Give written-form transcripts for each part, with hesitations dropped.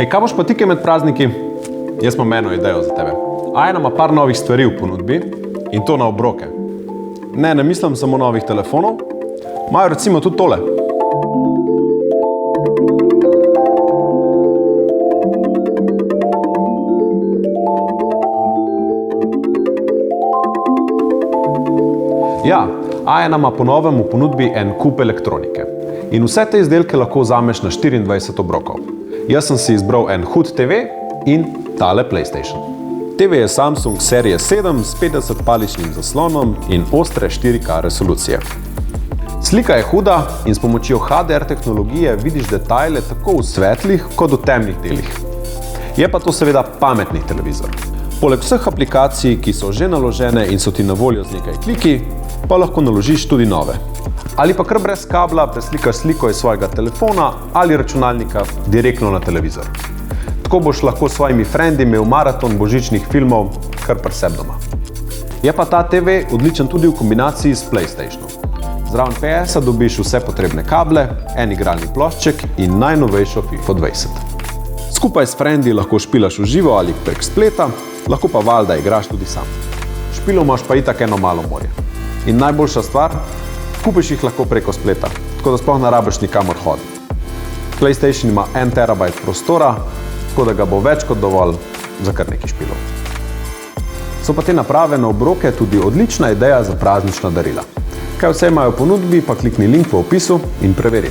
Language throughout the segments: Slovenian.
Kaj boš pa tike med prazniki? Jaz imam eno idejo za tebe. Ajna ima par novih stvari v ponudbi in to na obroke. Ne mislim samo novih telefonov, imajo recimo tudi tole. Ja, Ajna ima po novem v ponudbi en kup elektronike. In vse te izdelke lahko vzameš na 24 obrokov. Jaz sem si izbral en hud TV in tale PlayStation. TV je Samsung serije 7 s 50-paličnim zaslonom in ostre 4K resolucije. Slika je huda in s pomočjo HDR tehnologije vidiš detajle tako v svetlih kot v temnih delih. Je pa to seveda pametni televizor. Poleg vseh aplikacij, ki so že naložene in so ti na voljo z nekaj kliki, pa lahko naložiš tudi nove. Ali pa kar brez kabla preslikaš sliko iz svojega telefona ali računalnika direktno na televizor. Tako boš lahko s svojimi frendi imel maraton božičnih filmov kar pri sebi doma. Je pa ta TV odličen tudi v kombinaciji s PlayStationom. Zraven PS-a dobiš vse potrebne kable, en igralni plošček in najnovejšo Fifo 20. Skupaj s frendi lahko špilaš v živo ali prek spleta, lahko pa valjda igraš tudi sam. Špilov imaš pa itak eno malo morje. In najboljša stvar, kupiš jih lahko preko spleta, tako da sploh ne rabiš nikamor hoditi. PlayStation ima 1 terabajt prostora, tako da ga bo več kot dovolj za kar nekaj špilov. So pa te naprave na obroke tudi odlična ideja za praznična darila. Kaj vse imajo v ponudbi, pa klikni link v opisu in preveri.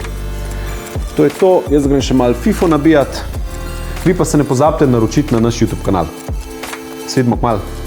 To je to, jaz grem še malo Fifo nabijati, vi pa se ne pozabite naročiti na naš YouTube kanal. Se vidimo kmalu.